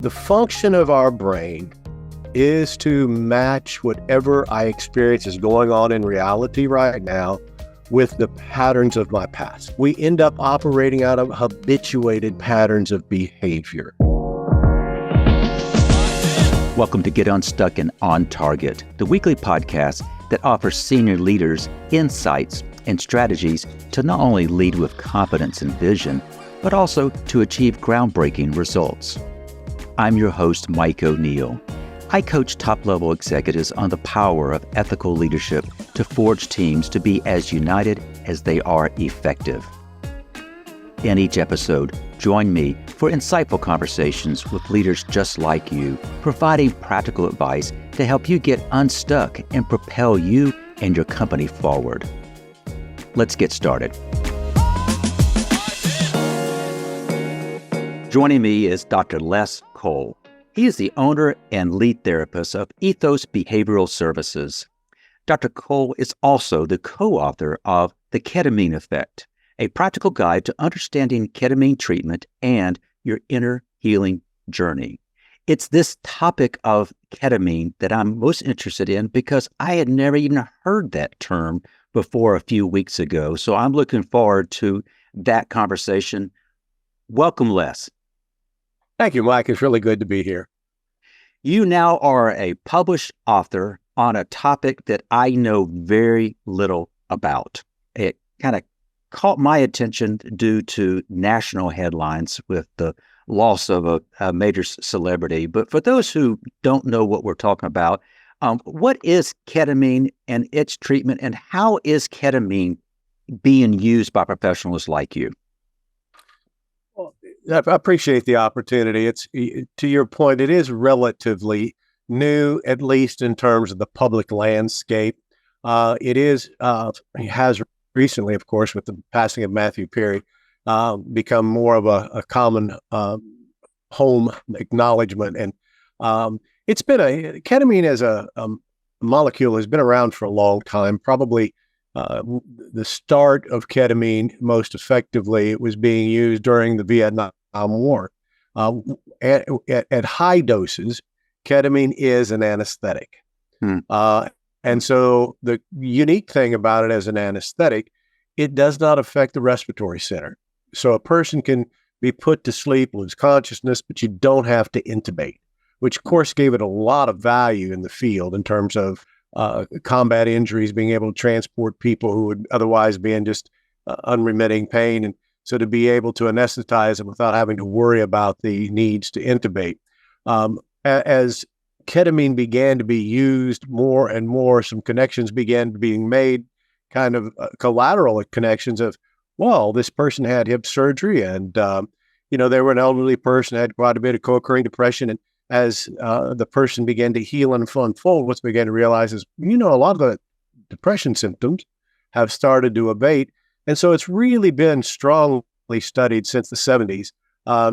The function of our brain is to match whatever I experience is going on in reality right now with the patterns of my past. We end up operating out of habituated patterns of behavior. Welcome to Get Unstuck and On Target, the weekly podcast that offers senior leaders insights and strategies to not only lead with confidence and vision, but also to achieve groundbreaking results. I'm your host, Mike O'Neill. I coach top-level executives on the power of ethical leadership to forge teams to be as united as they are effective. In each episode, join me for insightful conversations with leaders just like you, providing practical advice to help you get unstuck and propel you and your company forward. Let's get started. Joining me is Dr. Les Cole. He is the owner and lead therapist of Ethos Behavioral Services. Dr. Cole is also the co-author of The Ketamine Effect, a practical guide to understanding ketamine treatment and your inner healing journey. It's this topic of ketamine that I'm most interested in because I had never even heard that term before a few weeks ago. So I'm looking forward to that conversation. Welcome, Les. Thank you, Mike. It's really good to be here. You now are a published author on a topic that I know very little about. It kind of caught my attention due to national headlines with the loss of a major celebrity. But for those who don't know what we're talking about, what is ketamine and its treatment, and how is ketamine being used by professionals like you? I appreciate the opportunity. It's, to your point, it is relatively new, at least in terms of the public landscape. It has recently, of course, with the passing of Matthew Perry, become more of a common home acknowledgement. And ketamine as a molecule has been around for a long time. Probably the start of ketamine most effectively, it was being used during the Vietnam War. At high doses, ketamine is an anesthetic. And so the unique thing about it as an anesthetic, it does not affect the respiratory center. So a person can be put to sleep, lose consciousness, but you don't have to intubate, which of course gave it a lot of value in the field in terms of combat injuries, being able to transport people who would otherwise be in just unremitting pain. And so to be able to anesthetize them without having to worry about the needs to intubate. As ketamine began to be used more and more, some connections began being made, kind of collateral connections of, well, this person had hip surgery and, they were an elderly person, had quite a bit of co-occurring depression. And as the person began to heal and unfold, what's began to realize is, a lot of the depression symptoms have started to abate. And so it's really been strongly studied since the 70s.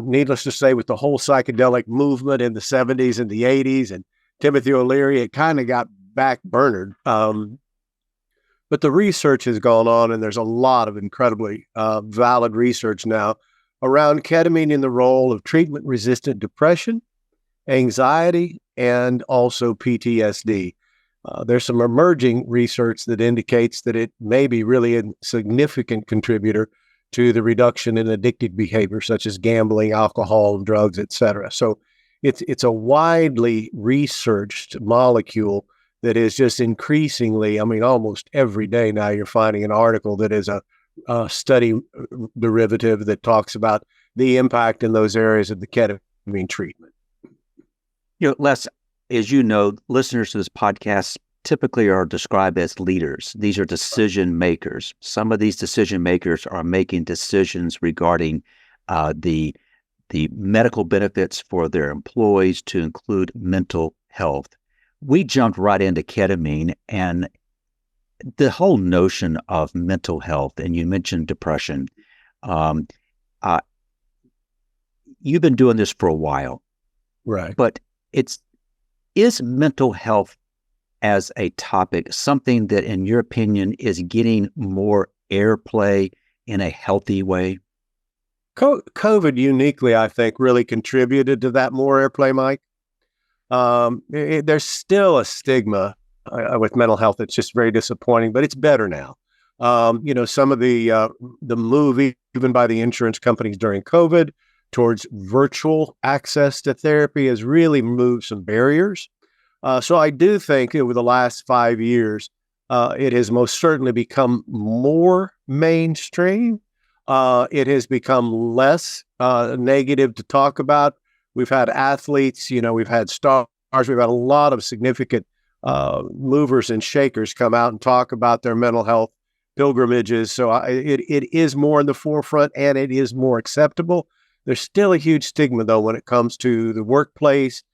Needless to say, with the whole psychedelic movement in the 70s and the 80s and Timothy O'Leary, it kind of got back-burnered. But the research has gone on, and there's a lot of incredibly valid research now around ketamine in the role of treatment-resistant depression, anxiety, and also PTSD. There's some emerging research that indicates that it may be really a significant contributor to the reduction in addictive behavior, such as gambling, alcohol, drugs, et cetera. So it's a widely researched molecule that is just increasingly, almost every day now you're finding an article that is a study derivative that talks about the impact in those areas of the ketamine treatment. Les, as you know, listeners to this podcast typically are described as leaders. These are decision makers. Some of these decision makers are making decisions regarding the medical benefits for their employees to include mental health. We jumped right into ketamine and the whole notion of mental health, and you mentioned depression. You've been doing this for a while. Right. But is mental health as a topic something that, in your opinion, is getting more airplay in a healthy way? COVID uniquely, I think, really contributed to that more airplay, Mike. There's still a stigma with mental health. It's just very disappointing, but it's better now. Some of the move, even by the insurance companies during COVID, towards virtual access to therapy has really moved some barriers. So I do think over the last 5 years, it has most certainly become more mainstream. It has become less negative to talk about. We've had athletes, we've had stars, we've had a lot of significant movers and shakers come out and talk about their mental health pilgrimages. So it is more in the forefront and it is more acceptable. There's still a huge stigma, though, when it comes to the workplace,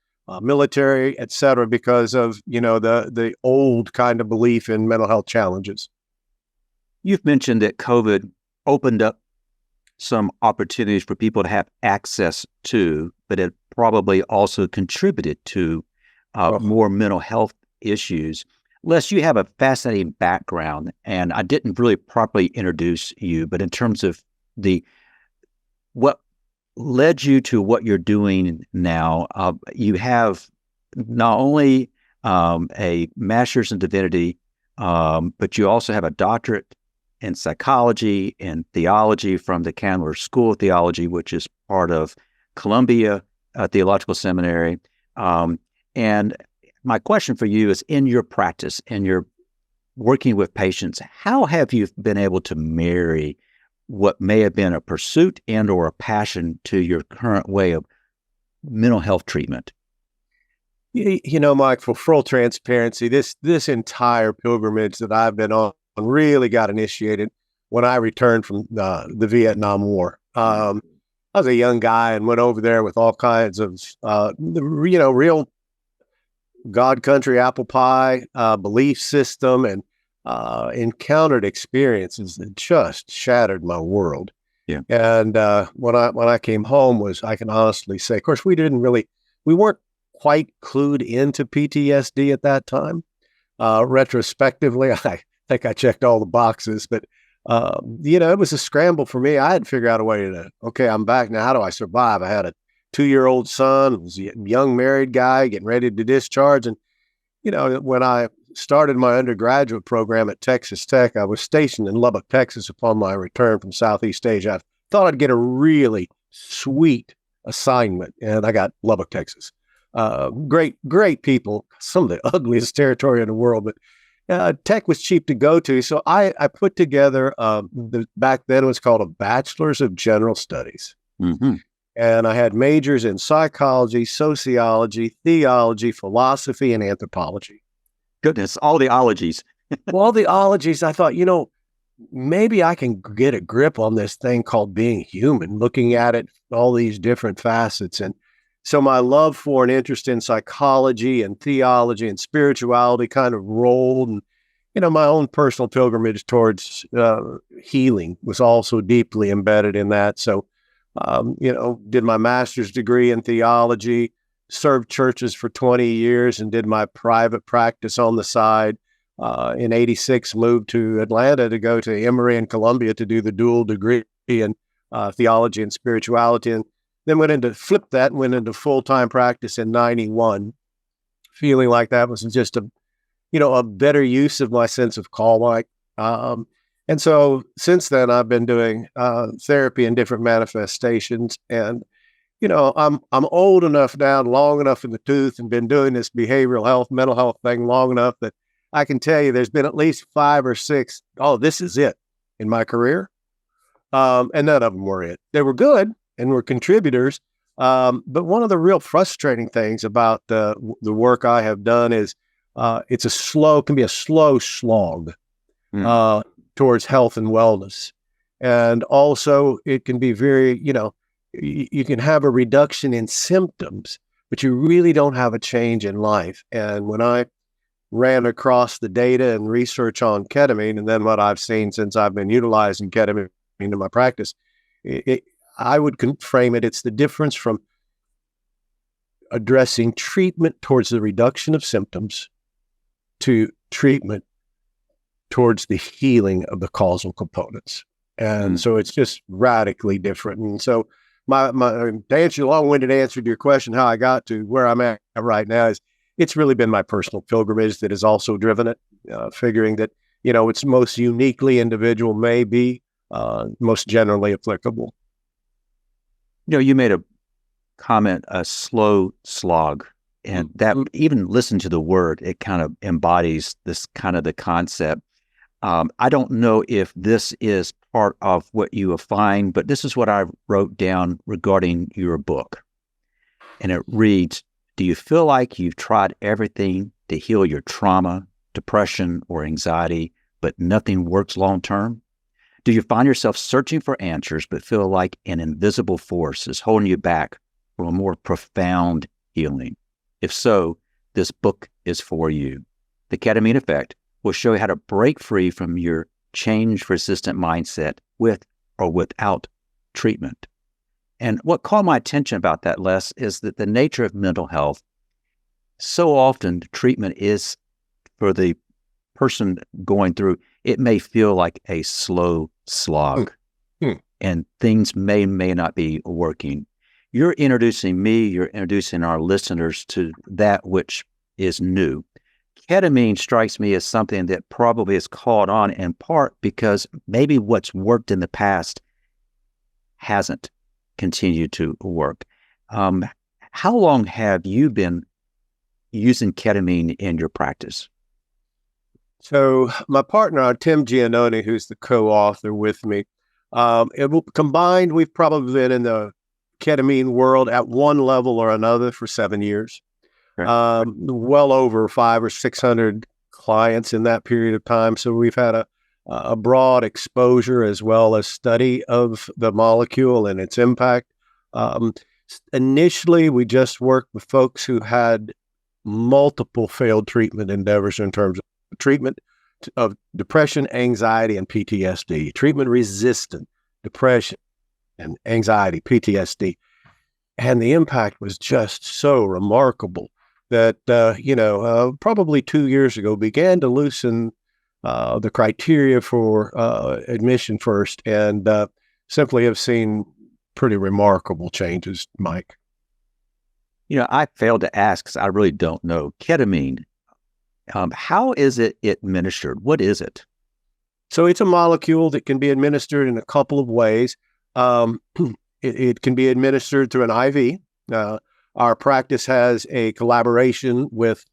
military, et cetera, because of, the old kind of belief in mental health challenges. You've mentioned that COVID opened up some opportunities for people to have access to, but it probably also contributed to more mental health issues. Les, you have a fascinating background, and I didn't really properly introduce you, but in terms of what led you to what you're doing now, you have not only a master's in divinity, but you also have a doctorate in psychology and theology from the Candler School of Theology, which is part of Columbia Theological Seminary. And my question for you is, in your practice, in your working with patients, how have you been able to marry what may have been a pursuit and or a passion to your current way of mental health treatment? Mike, for full transparency, this entire pilgrimage that I've been on really got initiated when I returned from the Vietnam War. I was a young guy and went over there with all kinds of, real God country apple pie belief system, and encountered experiences that just shattered my world. Yeah. And when I came home, I can honestly say, of course, we weren't quite clued into PTSD at that time. Retrospectively, I think I checked all the boxes, but it was a scramble for me. I had to figure out a way okay, I'm back now. How do I survive? I had a 2-year-old son, was a young married guy getting ready to discharge. And, when I started my undergraduate program at Texas Tech, I was stationed in Lubbock, Texas upon my return from Southeast Asia. I thought I'd get a really sweet assignment, and I got Lubbock, Texas. Great people, some of the ugliest territory in the world, but Tech was cheap to go to. So I put together, back then it was called a Bachelor's of General Studies. Mm-hmm. And I had majors in psychology, sociology, theology, philosophy, and anthropology. Goodness, all the ologies. Well, all the ologies, I thought, maybe I can get a grip on this thing called being human, looking at it, all these different facets. And so my love for and interest in psychology and theology and spirituality kind of rolled. And, my own personal pilgrimage towards healing was also deeply embedded in that. So, did my master's degree in theology, served churches for 20 years, and did my private practice on the side. In 86, moved to Atlanta to go to Emory and Columbia to do the dual degree in theology and spirituality. And then went into full-time practice in 91, feeling like that was just a better use of my sense of call, Mike. And so since then, I've been doing therapy in different manifestations. And, I'm old enough now, long enough in the tooth, and been doing this behavioral health, mental health thing long enough that I can tell you there's been at least 5 or 6, this is it in my career. And none of them were it. They were good and were contributors. But one of the real frustrating things about the work I have done is can be a slow slog. Towards health and wellness. And also it can be very, you can have a reduction in symptoms, but you really don't have a change in life. And when I ran across the data and research on ketamine, and then what I've seen since I've been utilizing ketamine in my practice, I would frame it, it's the difference from addressing treatment towards the reduction of symptoms to treatment towards the healing of the causal components. And so it's just radically different. And so to answer your long-winded answer to your question, how I got to where I'm at right now is it's really been my personal pilgrimage that has also driven it, figuring that, it's most uniquely individual, may be most generally applicable. You made a comment, a slow slog, and that even listen to the word, it kind of embodies this kind of the concept. I don't know if this is part of what you will find, but this is what I wrote down regarding your book. And it reads, do you feel like you've tried everything to heal your trauma, depression, or anxiety, but nothing works long-term? Do you find yourself searching for answers, but feel like an invisible force is holding you back from a more profound healing? If so, this book is for you. The Ketamine Effect will show you how to break free from your change-resistant mindset with or without treatment. And what caught my attention about that, Les, is that the nature of mental health, so often treatment is for the person going through, it may feel like a slow slog and things may not be working. You're introducing me, you're introducing our listeners to that which is new. Ketamine strikes me as something that probably is caught on in part because maybe what's worked in the past hasn't continued to work. How long have you been using ketamine in your practice? So my partner, Tim Giannone, who's the co-author with me, combined, we've probably been in the ketamine world at one level or another for 7 years. Right. Well over 500 or 600 clients in that period of time. So we've had a broad exposure as well as study of the molecule and its impact. Initially, we just worked with folks who had multiple failed treatment endeavors in terms of treatment of depression, anxiety, and PTSD, treatment-resistant depression and anxiety, PTSD. And the impact was just so remarkable that, probably 2 years ago began to loosen the criteria for admission first and simply have seen pretty remarkable changes, Mike. I failed to ask because I really don't know. Ketamine, how is it administered? What is it? So it's a molecule that can be administered in a couple of ways. It can be administered through an IV. Our practice has a collaboration with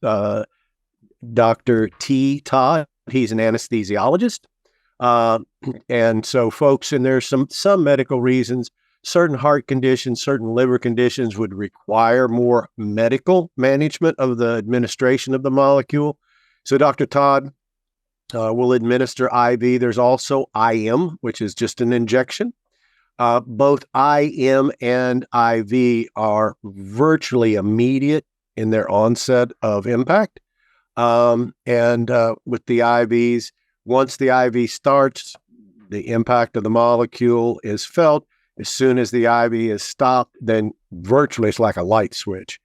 Dr. T. Todd. He's an anesthesiologist. And so folks, and there's some medical reasons, certain heart conditions, certain liver conditions would require more medical management of the administration of the molecule. So Dr. Todd will administer IV. There's also IM, which is just an injection. Both IM and IV are virtually immediate in their onset of impact. And with the IVs, once the IV starts, the impact of the molecule is felt. As soon as the IV is stopped, then virtually it's like a light switch.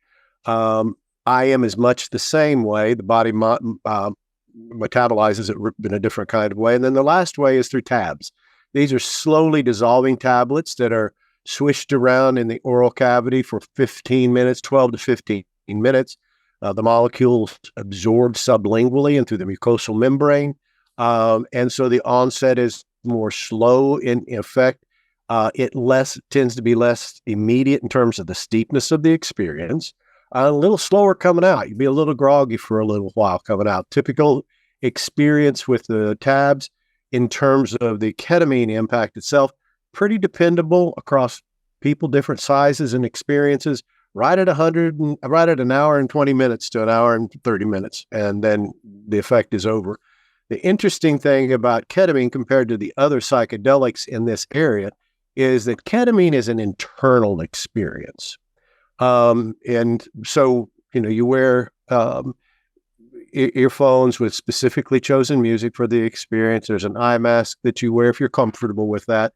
IM is much the same way. The body metabolizes it in a different kind of way. And then the last way is through tabs. These are slowly dissolving tablets that are swished around in the oral cavity for 15 minutes, 12 to 15 minutes. The molecules absorb sublingually and through the mucosal membrane. And so the onset is more slow in effect. It tends to be less immediate in terms of the steepness of the experience. A little slower coming out. You'd be a little groggy for a little while coming out. Typical experience with the tabs in terms of the ketamine impact itself, pretty dependable across people, different sizes and experiences, right at an hour and 20 minutes to an hour and 30 minutes. And then the effect is over. The interesting thing about ketamine compared to the other psychedelics in this area is that ketamine is an internal experience. And so, you wear earphones with specifically chosen music for the experience. There's an eye mask that you wear if you're comfortable with that.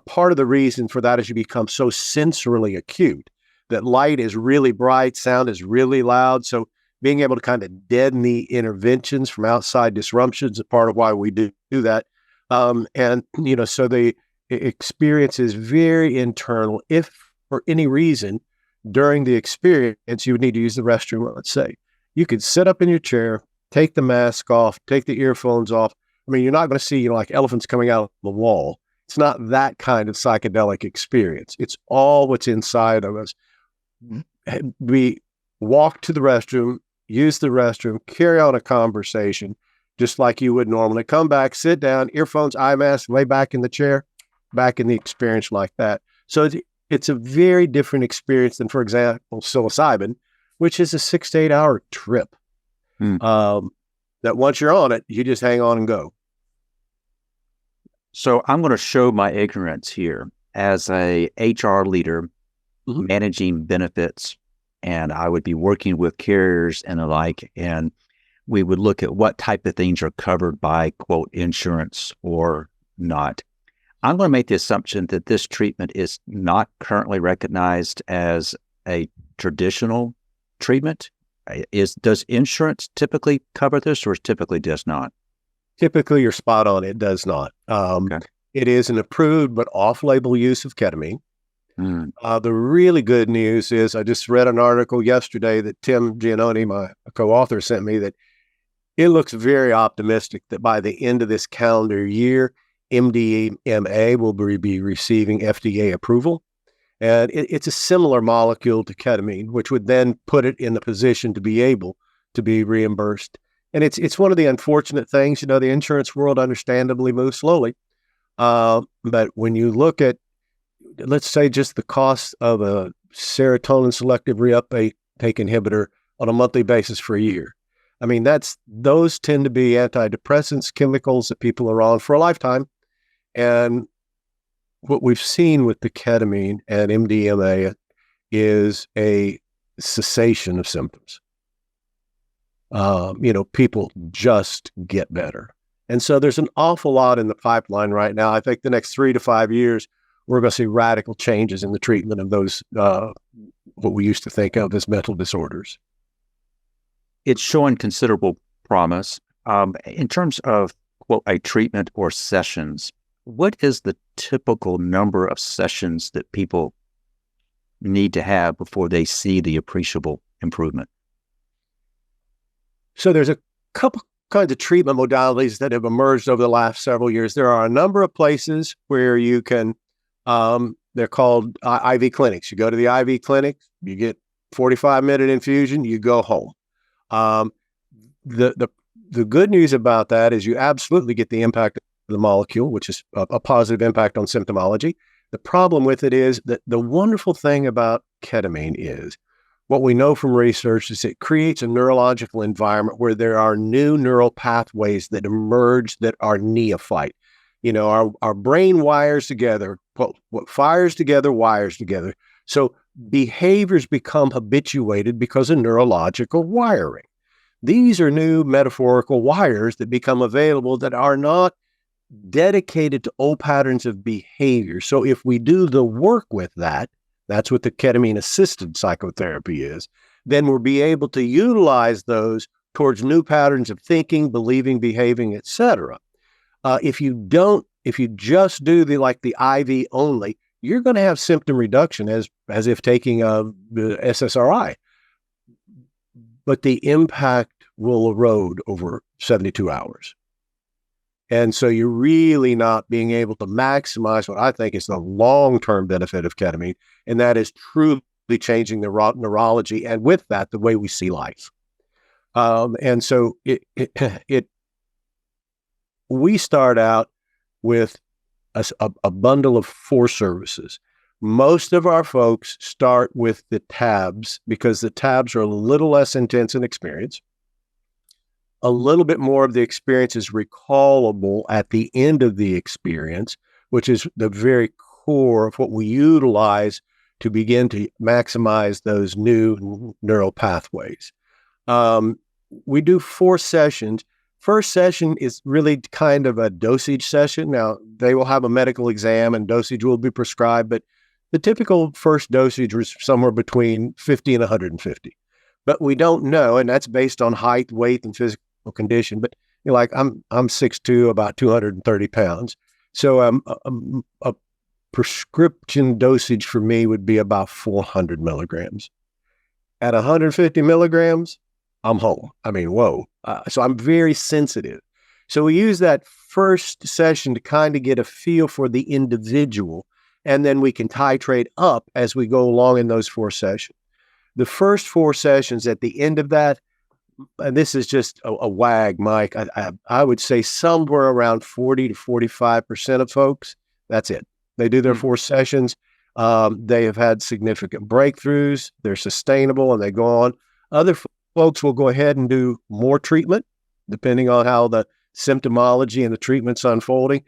Part of the reason for that is you become so sensorily acute that light is really bright, sound is really loud. So being able to kind of deaden the interventions from outside disruptions is part of why we do that. And, so the experience is very internal. If for any reason during the experience you would need to use the restroom, let's say, you could sit up in your chair, take the mask off, take the earphones off. I mean, you're not going to see, like elephants coming out of the wall. It's not that kind of psychedelic experience. It's all what's inside of us. We walk to the restroom, use the restroom, carry on a conversation, just like you would normally. Come back, sit down, earphones, eye mask, lay back in the chair, back in the experience like that. So it's a very different experience than, for example, psilocybin, which is a 6 to 8 hour trip. That once you're on it, you just hang on and go. So I'm going to show my ignorance here as a HR leader managing benefits, and I would be working with carriers and the like, and we would look at what type of things are covered by, quote, insurance or not. I'm going to make the assumption that this treatment is not currently recognized as a traditional treatment. Does insurance typically cover this, or typically does not? Typically, you're spot on. It does not. Okay. It is an approved but off-label use of ketamine. The really good news is I just read an article yesterday that Tim Giannone, my co-author, sent me, that it looks very optimistic that by the end of this calendar year, MDMA will be receiving FDA approval. And it's a similar molecule to ketamine, which would then put it in the position to be able to be reimbursed. And it's one of the unfortunate things, the insurance world understandably moves slowly. But when you look at, let's say, just the cost of a serotonin selective reuptake inhibitor on a monthly basis for a year, I mean, those tend to be antidepressants, chemicals that people are on for a lifetime. And what we've seen with the ketamine and MDMA is a cessation of symptoms. People just get better. And so there's an awful lot in the pipeline right now. I think the next 3 to 5 years, we're going to see radical changes in the treatment of those, what we used to think of as mental disorders. It's showing considerable promise. In terms of, quote, a treatment or sessions, what is the typical number of sessions that people need to have before they see the appreciable improvement? So there's a couple kinds of treatment modalities that have emerged over the last several years. There are a number of places where you can, they're called IV clinics. You go to the IV clinic, you get 45-minute infusion, you go home. The good news about that is you absolutely get the impact of the molecule, which is a positive impact on symptomology. The problem with it is that the wonderful thing about ketamine is, what we know from research is it creates a neurological environment where there are new neural pathways that emerge that are neophyte. Our brain wires together. What fires together wires together. So behaviors become habituated because of neurological wiring. These are new metaphorical wires that become available that are not dedicated to old patterns of behavior. So if we do the work with that, that's what the ketamine-assisted psychotherapy is, then we'll be able to utilize those towards new patterns of thinking, believing, behaving, etc. If you just do the IV only, you're going to have symptom reduction as if taking the SSRI, but the impact will erode over 72 hours. And so you're really not being able to maximize what I think is the long-term benefit of ketamine, and that is truly changing the neurology, and with that, the way we see life. And so we start out with a bundle of 4 services. Most of our folks start with the tabs because the tabs are a little less intense in experience. A little bit more of the experience is recallable at the end of the experience, which is the very core of what we utilize to begin to maximize those new neural pathways. We do 4 sessions. First session is really kind of a dosage session. Now, they will have a medical exam and dosage will be prescribed, but the typical first dosage was somewhere between 50 and 150. But we don't know, and that's based on height, weight, and physical condition. But like I'm 6'2", about 230 pounds. So a prescription dosage for me would be about 400 milligrams. At 150 milligrams, I'm home. I mean, whoa. So I'm very sensitive. So we use that first session to kind of get a feel for the individual, and then we can titrate up as we go along in those 4 sessions. The first 4 sessions, at the end of that, and this is just a wag, Mike, I would say somewhere around 40 to 45% of folks, that's it. They do their 4 sessions. They have had significant breakthroughs. They're sustainable, and they go on. Other folks will go ahead and do more treatment, depending on how the symptomology and the treatment's unfolding.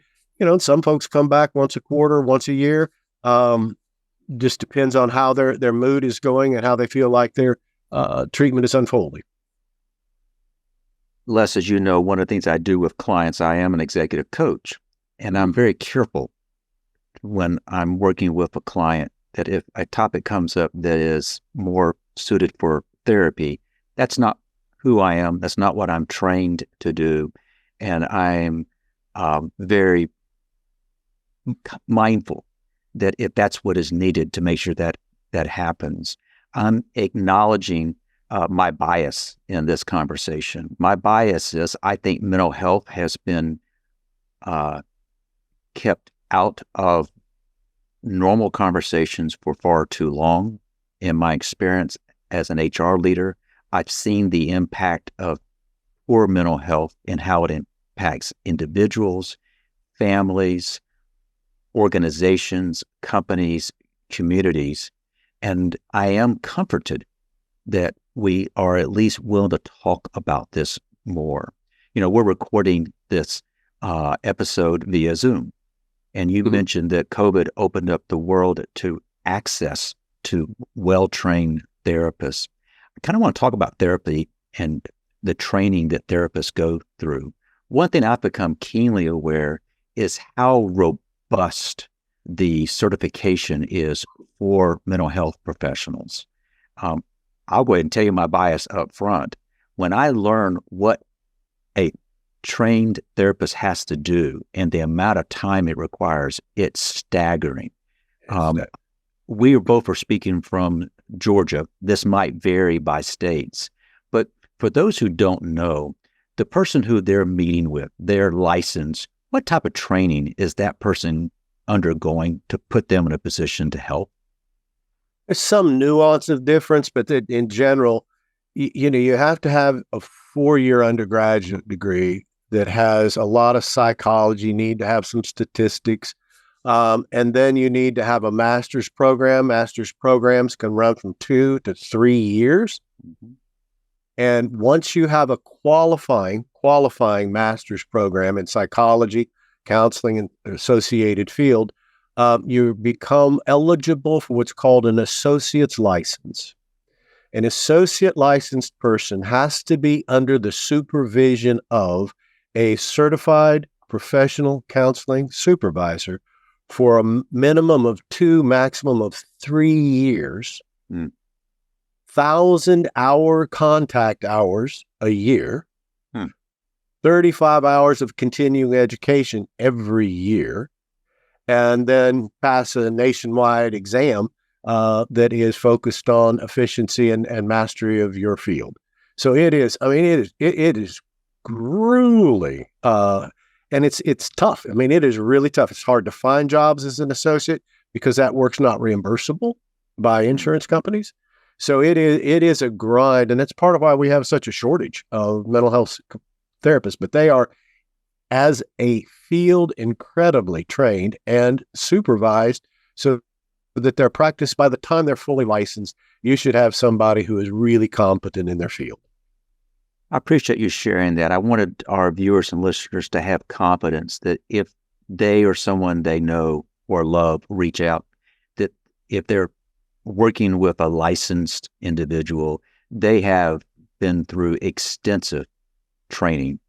Some folks come back once a quarter, once a year. Just depends on how their mood is going and how they feel like their treatment is unfolding. Les, as you know, one of the things I do with clients, I am an executive coach, and I'm very careful when I'm working with a client that if a topic comes up that is more suited for therapy, that's not who I am. That's not what I'm trained to do. And I'm very mindful that if that's what is needed to make sure that that happens, I'm acknowledging my bias in this conversation. My bias is I think mental health has been kept out of normal conversations for far too long. In my experience as an HR leader, I've seen the impact of poor mental health and how it impacts individuals, families, organizations, companies, communities. And I am comforted that we are at least willing to talk about this more. We're recording this episode via Zoom. And you mentioned that COVID opened up the world to access to well-trained therapists. I kind of want to talk about therapy and the training that therapists go through. One thing I've become keenly aware is how robust the certification is for mental health professionals. I'll go ahead and tell you my bias up front. When I learn what a trained therapist has to do and the amount of time it requires, it's staggering. We both are speaking from Georgia. This might vary by states, but for those who don't know, the person who they're meeting with, their license, what type of training is that person undergoing to put them in a position to help? There's some nuance of difference, but in general, you have to have a 4-year undergraduate degree that has a lot of psychology. You need to have some statistics. And then you need to have a master's program. Master's programs can run from 2 to 3 years. Mm-hmm. And once you have a qualifying master's program in psychology, counseling, and associated field, you become eligible for what's called an associate's license. An associate licensed person has to be under the supervision of a certified professional counseling supervisor for a minimum of 2, maximum of 3 years, 1,000-hour contact hours a year, 35 hours of continuing education every year, and then pass a nationwide exam that is focused on efficiency and mastery of your field. So it is grueling, and it's tough. I mean, it is really tough. It's hard to find jobs as an associate because that work's not reimbursable by insurance companies. So it is a grind, and that's part of why we have such a shortage of mental health therapists. But they are, as a field, incredibly trained and supervised so that their practice, by the time they're fully licensed, you should have somebody who is really competent in their field. I appreciate you sharing that. I wanted our viewers and listeners to have confidence that if they or someone they know or love reach out, that if they're working with a licensed individual, they have been through extensive training.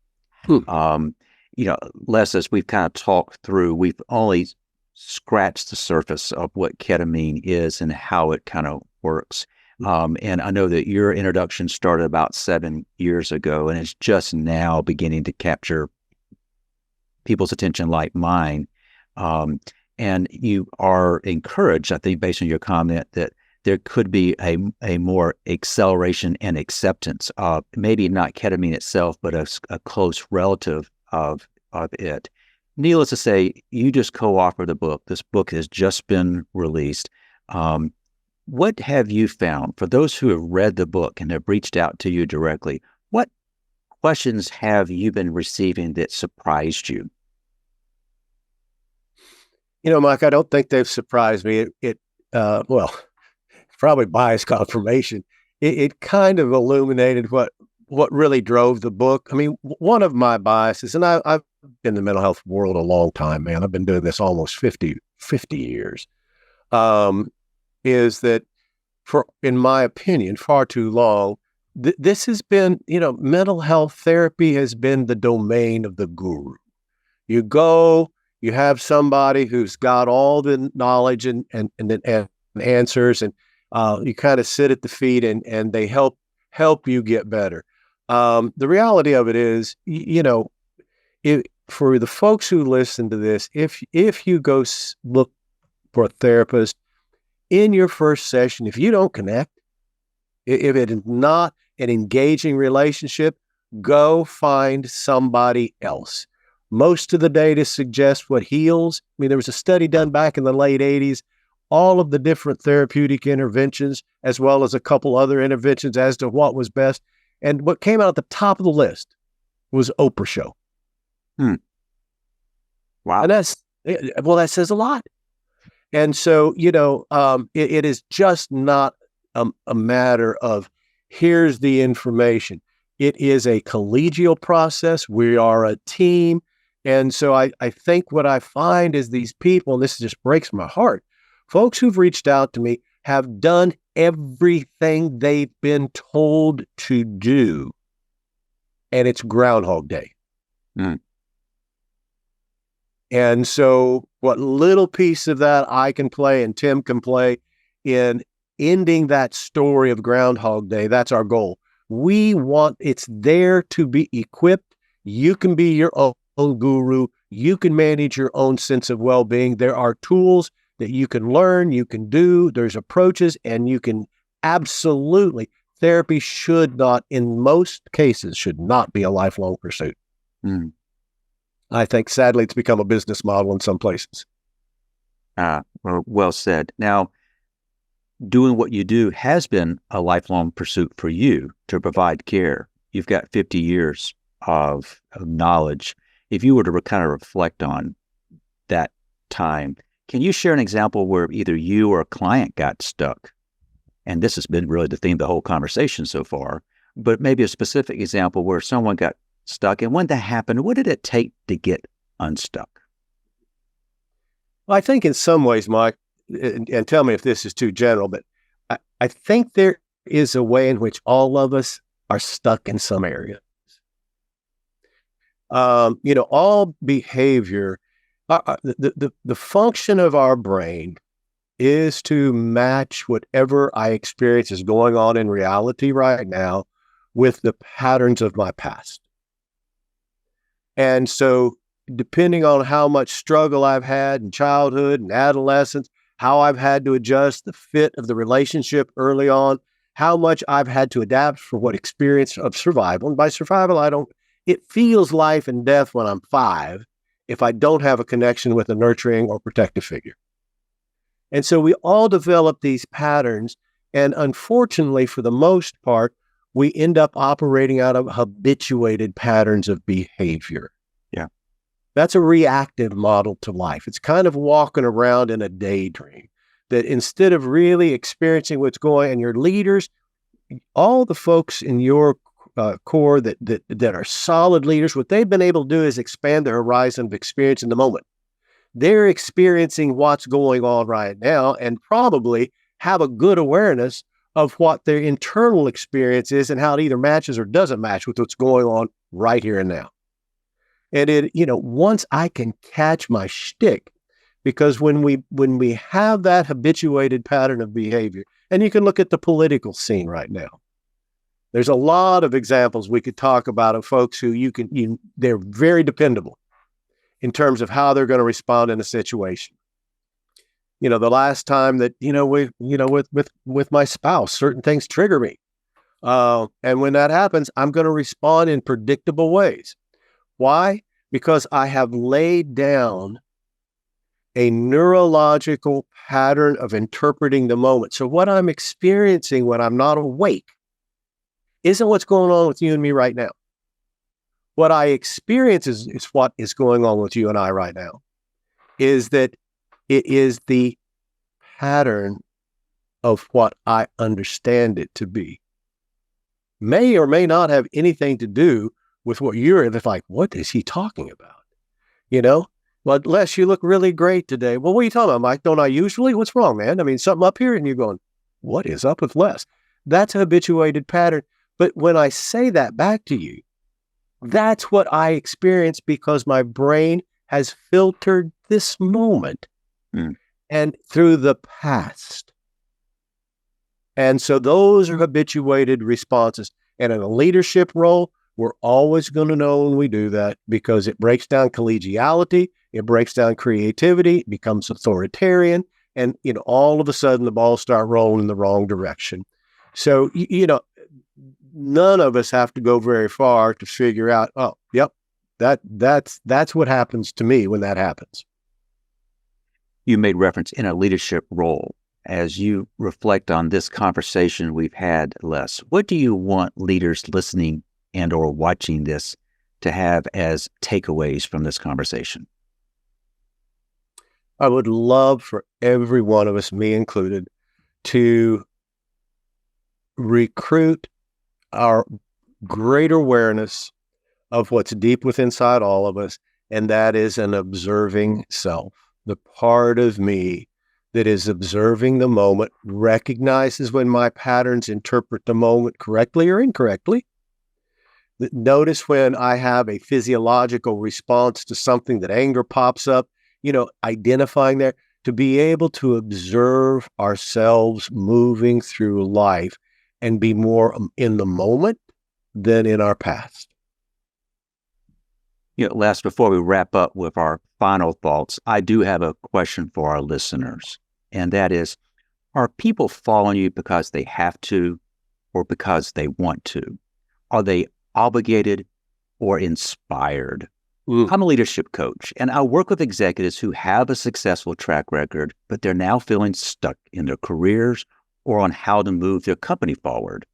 Les, as we've kind of talked through, we've only scratched the surface of what ketamine is and how it kind of works. And I know that your introduction started about 7 years ago, and it's just now beginning to capture people's attention like mine. And you are encouraged, I think, based on your comment, that there could be a more acceleration and acceptance of maybe not ketamine itself, but a close relative of it. Needless to say, you just co-authored the book. This book has just been released. What have you found for those who have read the book and have reached out to you directly? What questions have you been receiving that surprised you? Mike, I don't think they've surprised me. Well, probably bias confirmation. It kind of illuminated what really drove the book. I mean, one of my biases, and I've been in the mental health world a long time, man. I've been doing this almost 50 years. Is that, in my opinion, far too long. This has been, mental health therapy has been the domain of the guru. You go, you have somebody who's got all the knowledge and answers, and you kind of sit at the feet and they help you get better. The reality of it is, for the folks who listen to this, if you go look for a therapist in your first session, if you don't connect, if it is not an engaging relationship, go find somebody else. Most of the data suggests what heals. I mean, there was a study done back in the late 80s, all of the different therapeutic interventions, as well as a couple other interventions as to what was best. And what came out at the top of the list was Oprah show. Wow. And that says a lot. And so, it is just not a matter of here's the information. It is a collegial process. We are a team. And so I think what I find is these people, and this just breaks my heart, folks who've reached out to me have done everything they've been told to do. And it's Groundhog Day. And so what little piece of that I can play and Tim can play in ending that story of Groundhog Day, that's our goal. It's there to be equipped. You can be your own guru. You can manage your own sense of well-being. There are tools that you can learn, you can do, there's approaches, and you can absolutely, therapy in most cases, should not be a lifelong pursuit. I think, sadly, it's become a business model in some places. Well said. Now, doing what you do has been a lifelong pursuit for you to provide care. You've got 50 years of knowledge. If you were to kind of reflect on that time, can you share an example where either you or a client got stuck? And this has been really the theme of the whole conversation so far, but maybe a specific example where someone got stuck, and when that happened, what did it take to get unstuck? Well, I think in some ways, Mike, and tell me if this is too general, but I think there is a way in which all of us are stuck in some area. All behavior, the function of our brain is to match whatever I experience is going on in reality right now with the patterns of my past. And so depending on how much struggle I've had in childhood and adolescence, how I've had to adjust the fit of the relationship early on, how much I've had to adapt for what experience of survival. And by survival, it feels life and death when I'm 5 if I don't have a connection with a nurturing or protective figure. And so we all develop these patterns. And unfortunately, for the most part, we end up operating out of habituated patterns of behavior. Yeah. That's a reactive model to life. It's kind of walking around in a daydream that instead of really experiencing what's going on, and your leaders, all the folks in your core that are solid leaders, what they've been able to do is expand their horizon of experience in the moment. They're experiencing what's going on right now and probably have a good awareness of what their internal experience is and how it either matches or doesn't match with what's going on right here and now. And once I can catch my shtick, because when we have that habituated pattern of behavior, And you can look at the political scene right now. There's a lot of examples we could talk about of folks who they're very dependable in terms of how they're going to respond in a situation. The last time that, with my spouse, certain things trigger me. And when that happens, I'm going to respond in predictable ways. Why? Because I have laid down a neurological pattern of interpreting the moment. So what I'm experiencing when I'm not awake isn't what's going on with you and me right now. What I experience is what is going on with you and I right now, is that it is the pattern of what I understand it to be. May or may not have anything to do with what you're like, what is he talking about? Well, Les, you look really great today. Well, what are you talking about, Mike? Don't I usually? What's wrong, man? I mean, something up here, and you're going, what is up with Les? That's a habituated pattern. But when I say that back to you, that's what I experience because my brain has filtered this moment and through the past. And so those are habituated responses. And in a leadership role, we're always going to know when we do that because it breaks down collegiality, it breaks down creativity, it becomes authoritarian, and all of a sudden the balls start rolling in the wrong direction. So, none of us have to go very far to figure out, oh, yep, that's what happens to me when that happens. You made reference in a leadership role. As you reflect on this conversation we've had, Les, what do you want leaders listening and or watching this to have as takeaways from this conversation? I would love for every one of us, me included, to recruit our greater awareness of what's deep within inside all of us, and that is an observing self. The part of me that is observing the moment, recognizes when my patterns interpret the moment correctly or incorrectly. Notice when I have a physiological response to something, that anger pops up, identifying there, to be able to observe ourselves moving through life and be more in the moment than in our past. Les, before we wrap up with our final thoughts, I do have a question for our listeners, and that is, are people following you because they have to or because they want to? Are they obligated or inspired? I'm a leadership coach, and I work with executives who have a successful track record, but they're now feeling stuck in their careers or on how to move their company forward.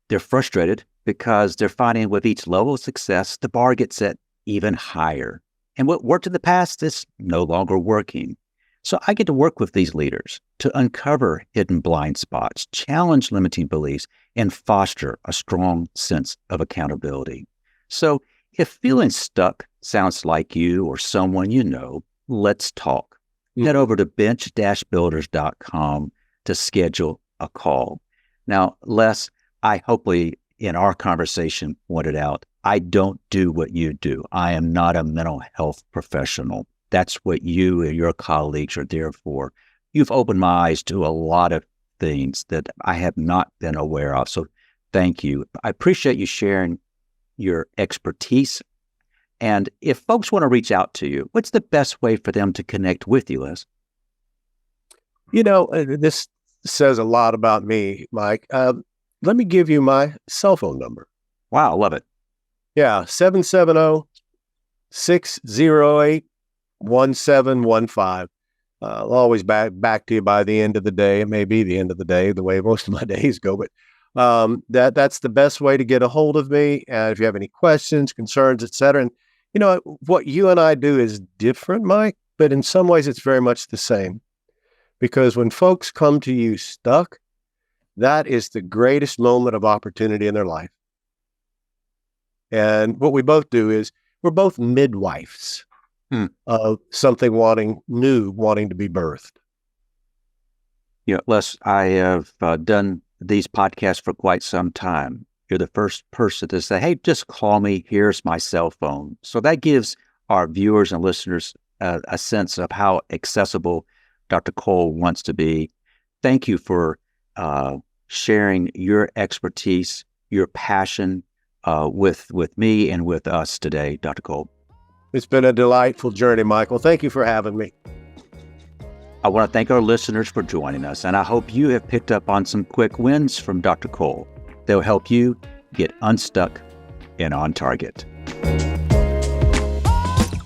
They're frustrated because they're finding with each level of success, the bar gets set even higher. And what worked in the past is no longer working. So I get to work with these leaders to uncover hidden blind spots, challenge limiting beliefs, and foster a strong sense of accountability. So if feeling stuck sounds like you or someone you know, let's talk. Head over to bench-builders.com to schedule a call. Now, Les, I hopefully in our conversation pointed out, I don't do what you do. I am not a mental health professional. That's what you and your colleagues are there for. You've opened my eyes to a lot of things that I have not been aware of. So thank you. I appreciate you sharing your expertise. And if folks want to reach out to you, what's the best way for them to connect with you, Les? This says a lot about me, Mike. Let me give you my cell phone number. Wow, love it. Yeah, 770-608-1715. I'll always back to you by the end of the day. It may be the end of the day, the way most of my days go, but that's the best way to get a hold of me. If you have any questions, concerns, et cetera. And, what you and I do is different, Mike, but in some ways it's very much the same. Because when folks come to you stuck, that is the greatest moment of opportunity in their life. And what we both do is we're both midwives of something wanting to be birthed. Les, I have done these podcasts for quite some time. You're the first person to say, hey, just call me. Here's my cell phone. So that gives our viewers and listeners a sense of how accessible Dr. Cole wants to be. Thank you for sharing your expertise, your passion with me and with us today, Dr. Cole. It's been a delightful journey, Michael. Thank you for having me. I want to thank our listeners for joining us, and I hope you have picked up on some quick wins from Dr. Cole. They'll help you get unstuck and on target.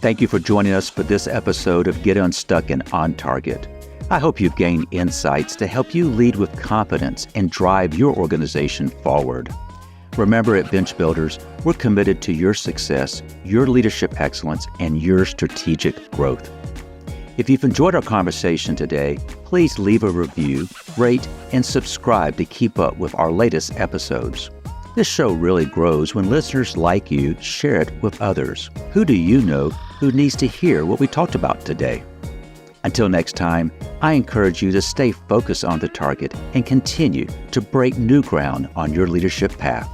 Thank you for joining us for this episode of Get Unstuck and On Target. I hope you've gained insights to help you lead with confidence and drive your organization forward. Remember, at Bench Builders, we're committed to your success, your leadership excellence, and your strategic growth. If you've enjoyed our conversation today, please leave a review, rate, and subscribe to keep up with our latest episodes. This show really grows when listeners like you share it with others. Who do you know who needs to hear what we talked about today? Until next time, I encourage you to stay focused on the target and continue to break new ground on your leadership path.